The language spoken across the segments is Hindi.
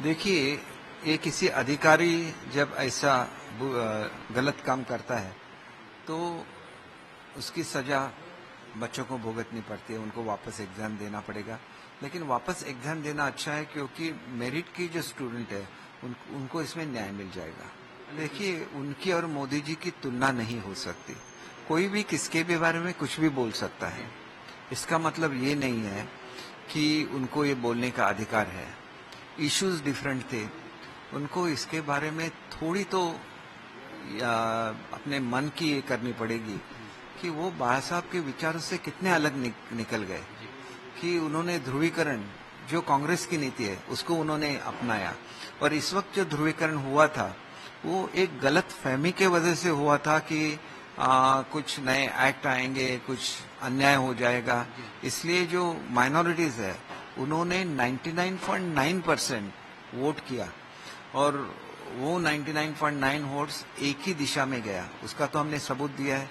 देखिए, ये किसी अधिकारी जब ऐसा गलत काम करता है, तो उसकी सजा बच्चों को भुगतनी पड़ती है, उनको वापस एग्जाम देना पड़ेगा। लेकिन वापस एग्जाम देना अच्छा है क्योंकि मेरिट की जो स्टूडेंट है, उनको इसमें न्याय मिल जाएगा। देखिए, उनकी और मोदी जी की तुलना नहीं हो सकती। कोई भी किसके भी बारे में कुछ भी बोल सकता है। इसका मतलब ये नहीं है कि उनको ये बोलने का अधिकार है। इश्यूज डिफरेंट थे, उनको इसके बारे में थोड़ी तो या अपने मन की ये करनी पड़ेगी कि वो बाबा साहब के विचारों से कितने अलग निकल गए, कि उन्होंने ध्रुवीकरण जो कांग्रेस की नीति है उसको उन्होंने अपनाया। और इस वक्त जो ध्रुवीकरण हुआ था वो एक गलत फहमी के वजह से हुआ था कि कुछ नए एक्ट आएंगे, कुछ अन्याय हो जाएगा। इसलिए जो माइनॉरिटीज है उन्होंने 99.9% वोट किया और वो 99.9 वोट्स एक ही दिशा में गया। उसका तो हमने सबूत दिया है।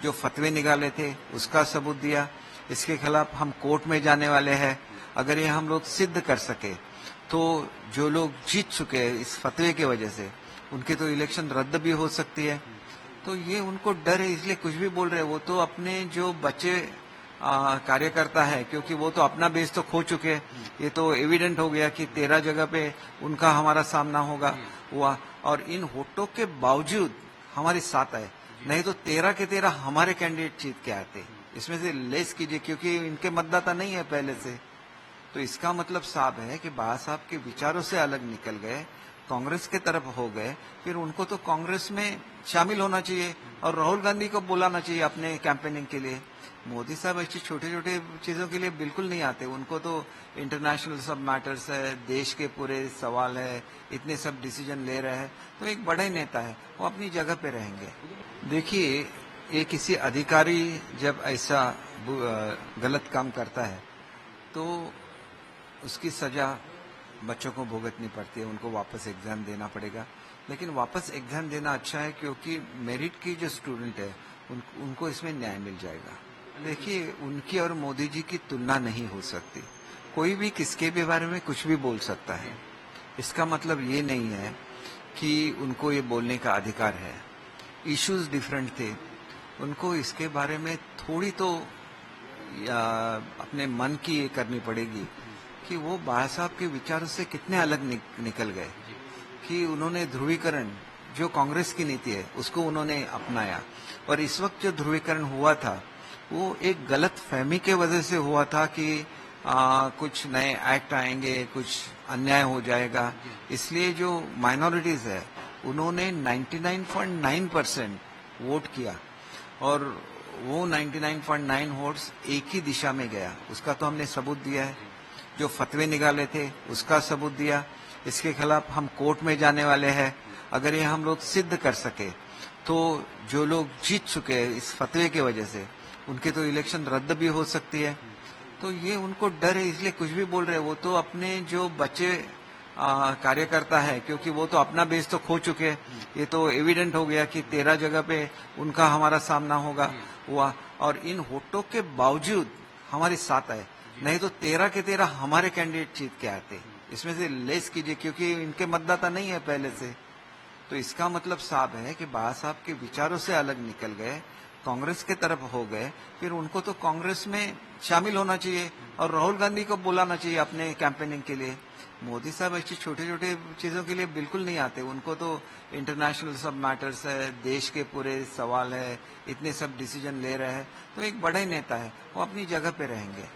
जो फतवे निकाले थे उसका सबूत दिया। इसके खिलाफ हम कोर्ट में जाने वाले हैं। अगर ये हम लोग सिद्ध कर सके तो जो लोग जीत चुके हैं इस फतवे की वजह से, उनकी तो इलेक्शन रद्द भी हो सकती है। तो ये उनको डर है, इसलिए कुछ भी बोल रहे हैं। वो तो अपने जो बच्चे कार्यकर्ता है, क्योंकि वो तो अपना बेस तो खो चुके हैं। ये तो एविडेंट हो गया कि 13 जगह पे उनका हमारा सामना हुआ और इन वोटों के बावजूद हमारे साथ आए। नहीं तो 13 के 13 हमारे कैंडिडेट जीत के आते। इसमें से लेस कीजिए, क्योंकि इनके मतदाता नहीं है पहले से। तो इसका मतलब साफ है कि बाबा साहब के विचारों से अलग निकल गए, कांग्रेस के तरफ हो गए। फिर उनको तो कांग्रेस में शामिल होना चाहिए और राहुल गांधी को बुलाना चाहिए अपने कैंपेनिंग के लिए। मोदी साहब ऐसी छोटे छोटे चीजों के लिए बिल्कुल नहीं आते। उनको तो इंटरनेशनल सब मैटर्स है, देश के पूरे सवाल है, इतने सब डिसीजन ले रहे हैं। तो एक बड़ा ही नेता है, वो अपनी जगह पे रहेंगे। देखिए, ये किसी अधिकारी जब ऐसा गलत काम करता है, तो उसकी सजा बच्चों को भुगतनी पड़ती है, उनको वापस एग्जाम देना पड़ेगा। लेकिन वापस एग्जाम देना अच्छा है क्योंकि मेरिट की जो स्टूडेंट है उनको इसमें न्याय मिल जाएगा। देखिए, उनकी और मोदी जी की तुलना नहीं हो सकती। कोई भी किसके भी बारे में कुछ भी बोल सकता है। इसका मतलब ये नहीं है कि उनको ये बोलने का अधिकार है। इश्यूज डिफरेंट थे, उनको इसके बारे में थोड़ी तो या अपने मन की ये करनी पड़ेगी कि वो बाबा साहब के विचारों से कितने अलग निकल गए, कि उन्होंने ध्रुवीकरण जो कांग्रेस की नीति है उसको उन्होंने अपनाया। और इस वक्त जो ध्रुवीकरण हुआ था वो एक गलत फहमी के वजह से हुआ था कि कुछ नए एक्ट आएंगे, कुछ अन्याय हो जाएगा। इसलिए जो माइनॉरिटीज है उन्होंने 99.9% वोट किया और वो 99.9 वोट्स एक ही दिशा में गया। उसका तो हमने सबूत दिया है। जो फतवे निकाले थे उसका सबूत दिया। इसके खिलाफ हम कोर्ट में जाने वाले हैं। अगर ये हम लोग सिद्ध कर सके तो जो लोग जीत चुके हैं इस फतवे की वजह से, उनकी तो इलेक्शन रद्द भी हो सकती है। तो ये उनको डर है, इसलिए कुछ भी बोल रहे हैं। वो तो अपने जो बच्चे कार्यकर्ता है, क्योंकि वो तो अपना बेस तो खो चुके हैं। ये तो एविडेंट हो गया कि 13 जगह पे उनका हमारा सामना हुआ और इन वोटों के बावजूद हमारे साथ आए। नहीं तो 13 के 13 हमारे कैंडिडेट जीत के आते। इसमें से लेस कीजिए, क्योंकि इनके मतदाता नहीं है पहले से। तो इसका मतलब साफ है कि बाबा साहब के विचारों से अलग निकल गए, कांग्रेस के तरफ हो गए। फिर उनको तो कांग्रेस में शामिल होना चाहिए और राहुल गांधी को बुलाना चाहिए अपने कैंपेनिंग के लिए। मोदी साहब ऐसी छोटे छोटे चीजों के लिए बिल्कुल नहीं आते। उनको तो इंटरनेशनल सब मैटर्स है, देश के पूरे सवाल है, इतने सब डिसीजन ले रहे हैं। तो एक बड़ा ही नेता है, वो अपनी जगह पे रहेंगे।